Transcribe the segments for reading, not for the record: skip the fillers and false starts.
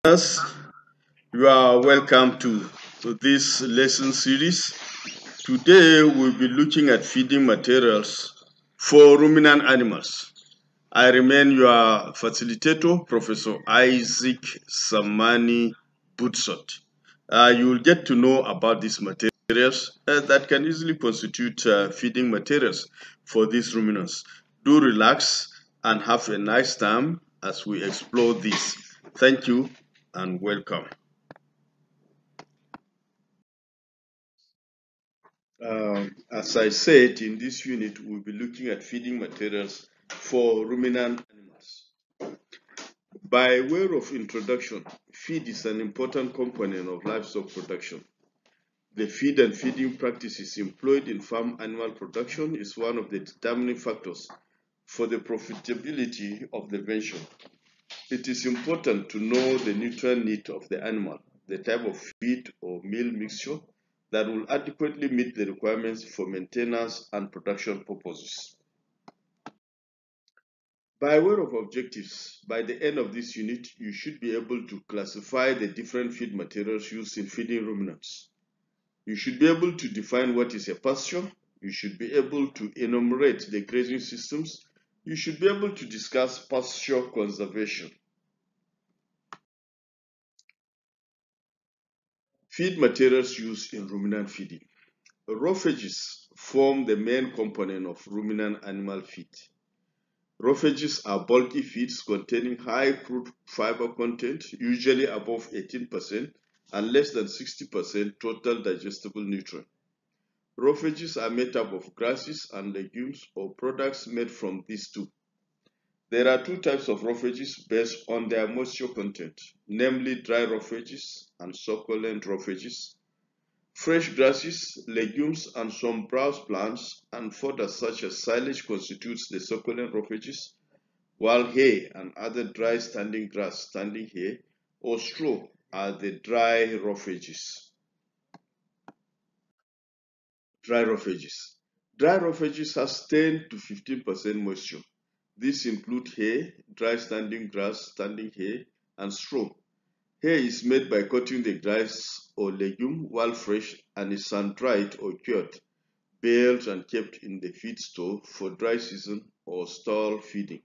Yes, you are welcome to this lesson series. Today we'll be looking at feeding materials for ruminant animals. I remain your facilitator, Professor Isaac Samani Butsot. You will get to know about these materials that can easily constitute feeding materials for these ruminants. Do relax and have a nice time as we explore this. Thank you and welcome. As I said, in this unit, we'll be looking at feeding materials for ruminant animals. By way of introduction, feed is an important component of livestock production. The feed and feeding practices employed in farm animal production is one of the determining factors for the profitability of the venture. It is important to know the nutrient need of the animal, the type of feed or meal mixture that will adequately meet the requirements for maintenance and production purposes. By way of objectives, by the end of this unit, you should be able to classify the different feed materials used in feeding ruminants. You should be able to define what is a pasture. You should be able to enumerate the grazing systems. You should be able to discuss pasture conservation. Feed materials used in ruminant feeding. Roughages form the main component of ruminant animal feed. Roughages are bulky feeds containing high crude fiber content, usually above 18%, and less than 60% total digestible nutrient. Roughages are made up of grasses and legumes or products made from these two. There are two types of roughages based on their moisture content, namely dry roughages and succulent roughages. Fresh grasses, legumes, and some browse plants and fodder such as silage constitutes the succulent roughages, while hay and other dry standing grass, standing hay, or straw are the dry roughages. Dry roughages. Dry roughages has 10 to 15% moisture. These include hay, dry standing grass, standing hay, and straw. Hay is made by cutting the grass or legume while fresh and is sun-dried or cured, baled and kept in the feed store for dry season or stall feeding.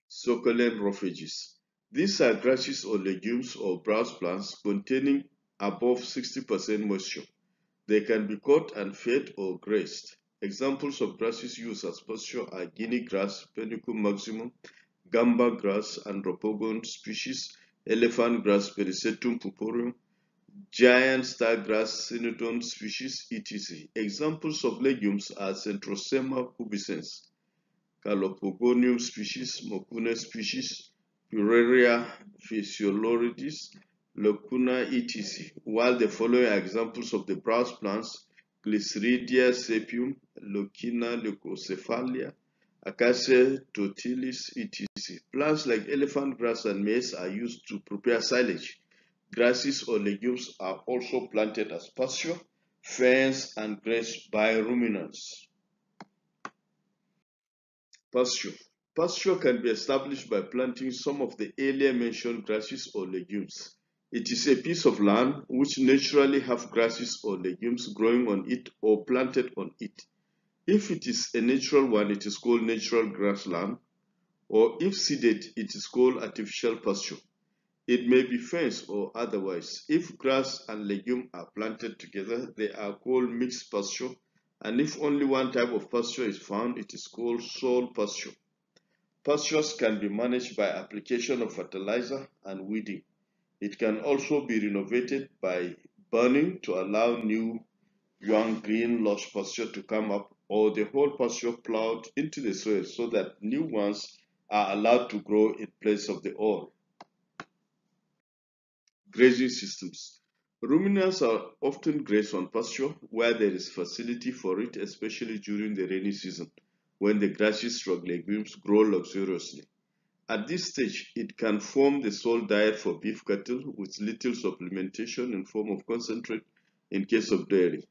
Succulent roughages. These are grasses or legumes or browse plants containing above 60% moisture. They can be cut and fed or grazed. Examples of grasses used as pasture are guinea grass, Panicum maximum, gamba grass, Andropogon species, elephant grass, Perisetum purpureum, giant star grass, Cynodon species, etc. Examples of legumes are Centrosema pubescens, Calopogonium species, Mocuna species, Pureria physioloridis, Locuna etc. While the following are examples of the browse plants: Glyceridia sepium, Leucina leucocephalia, Acacia totilis etc. Plants like elephant grass and maize are used to prepare silage. Grasses or legumes are also planted as pasture, fenced and grazed by ruminants. Pasture. Pasture can be established by planting some of the earlier mentioned grasses or legumes. It is a piece of land which naturally have grasses or legumes growing on it or planted on it. If it is a natural one, it is called natural grassland, or if seeded, it is called artificial pasture. It may be fenced or otherwise. If grass and legume are planted together, they are called mixed pasture, and if only one type of pasture is found, it is called sole pasture. Pastures can be managed by application of fertilizer and weeding. It can also be renovated by burning to allow new, young, green, lush pasture to come up, or the whole pasture plowed into the soil so that new ones are allowed to grow in place of the old. Grazing systems. Ruminants are often grazed on pasture where there is facility for it, especially during the rainy season, when the grasses or legumes grow luxuriously. At this stage, it can form the sole diet for beef cattle with little supplementation in form of concentrate in case of dairy.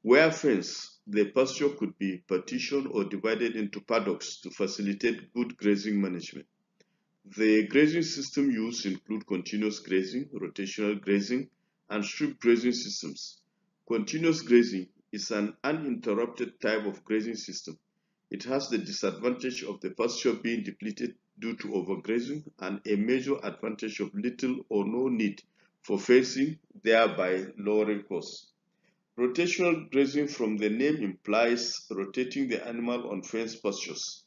Where fenced, the pasture could be partitioned or divided into paddocks to facilitate good grazing management. The grazing system used include continuous grazing, rotational grazing, and strip grazing systems. Continuous grazing is an uninterrupted type of grazing system. It has the disadvantage of the pasture being depleted due to overgrazing and a major advantage of little or no need for fencing, thereby lowering costs. Rotational grazing from the name implies rotating the animal on fenced pastures.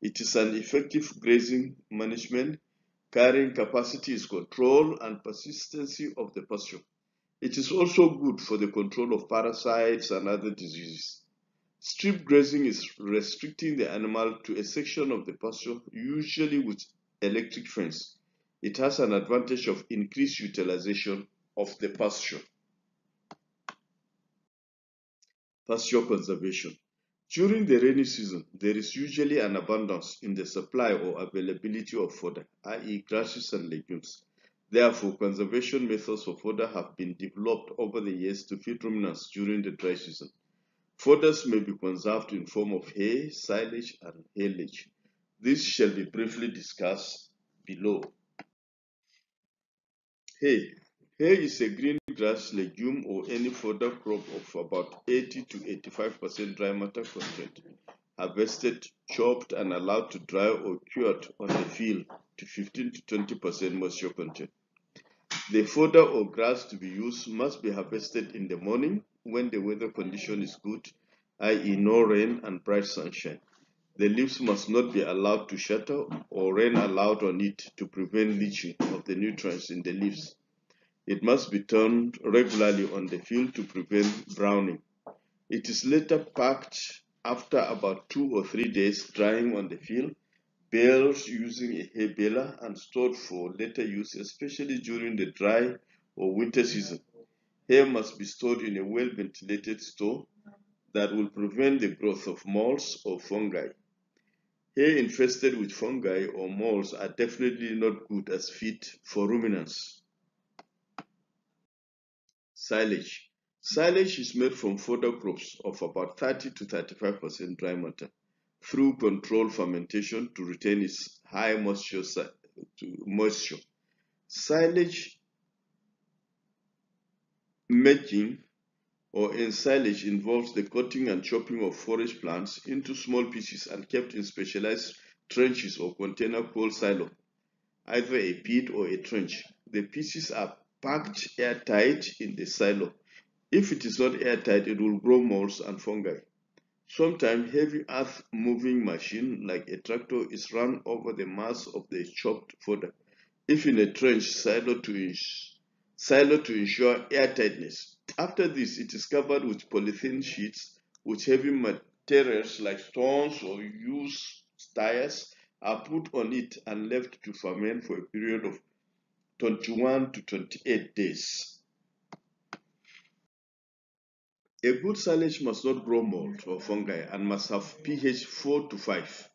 It is an effective grazing management. Carrying capacity is control and persistency of the pasture. It is also good for the control of parasites and other diseases. Strip grazing is restricting the animal to a section of the pasture, usually with electric fence. It has an advantage of increased utilization of the pasture. Pasture conservation. During the rainy season, there is usually an abundance in the supply or availability of fodder, i.e. grasses and legumes. Therefore, conservation methods for fodder have been developed over the years to feed ruminants during the dry season. Fodders may be conserved in form of hay, silage, and haylage. This shall be briefly discussed below. Hay. Hay is a green grass, legume, or any fodder crop of about 80 to 85% dry matter content, harvested, chopped, and allowed to dry or cured on the field to 15 to 20% moisture content. The fodder or grass to be used must be harvested in the morning when the weather condition is good, i.e. no rain and bright sunshine. The leaves must not be allowed to shatter or rain allowed on it to prevent leaching of the nutrients in the leaves. It must be turned regularly on the field to prevent browning. It is later packed after about 2 or 3 days drying on the field, baled using a hay baler, and stored for later use, especially during the dry or winter season. Hay must be stored in a well-ventilated store that will prevent the growth of molds or fungi. Hay infested with fungi or molds are definitely not good as feed for ruminants. Silage. Silage is made from fodder crops of about 30 to 35% dry matter through controlled fermentation to retain its high moisture. Silage making or ensilage involves the cutting and chopping of forage plants into small pieces and kept in specialized trenches or container called silo, either a pit or a trench. The pieces are packed airtight in the silo. If it is not airtight, it will grow molds and fungi. Sometimes heavy earth moving machine like a tractor is run over the mass of the chopped fodder. If in a trench, silo to ensure airtightness. After this, it is covered with polythene sheets with heavy materials like stones or used tires are put on it and left to ferment for a period of 21 to 28 days. A good silage must not grow mold or fungi and must have pH 4 to 5.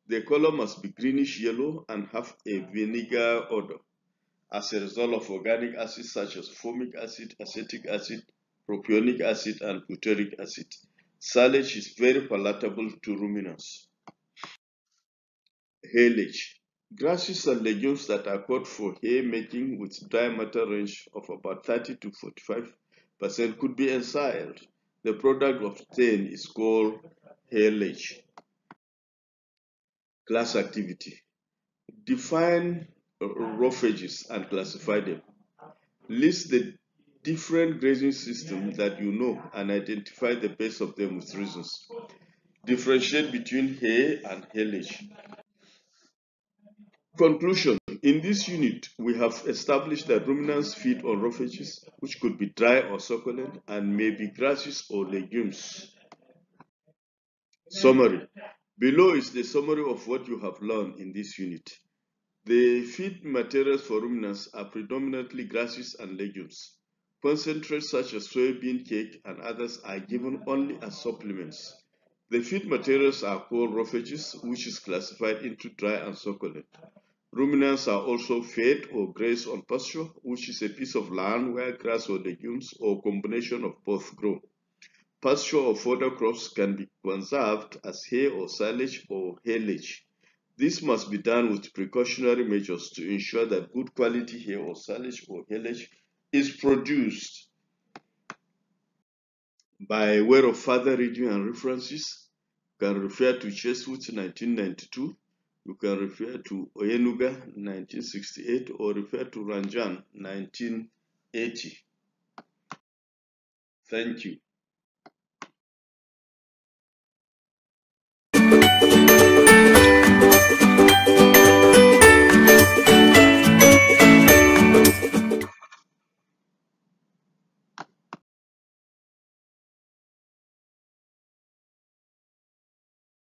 The color must be greenish yellow and have a vinegar odor as a result of organic acids such as formic acid, acetic acid, propionic acid, and butyric acid. Silage is very palatable to ruminants. Haylage. Grasses and legumes that are cut for hay making with dry matter range of about 30 to 45% could be ensiled. The product obtained is called haylage. Class activity. Define roughages and classify them. List the different grazing systems that you know and identify the best of them with reasons. Differentiate between hay and haylage. Conclusion. In this unit, we have established that ruminants feed on roughages, which could be dry or succulent, and may be grasses or legumes. Summary. Below is the summary of what you have learned in this unit. The feed materials for ruminants are predominantly grasses and legumes. Concentrates such as soybean cake and others are given only as supplements. The feed materials are called roughages, which is classified into dry and succulent. Ruminants are also fed or graze on pasture, which is a piece of land where grass or legumes or a combination of both grow. Pasture or fodder crops can be conserved as hay or silage or haylage. This must be done with precautionary measures to ensure that good quality hair or silage or haylage is produced. By way of further reading and references, you can refer to Cheswood 1992, you can refer to Oyenuga 1968, or refer to Ranjan 1980. Thank you.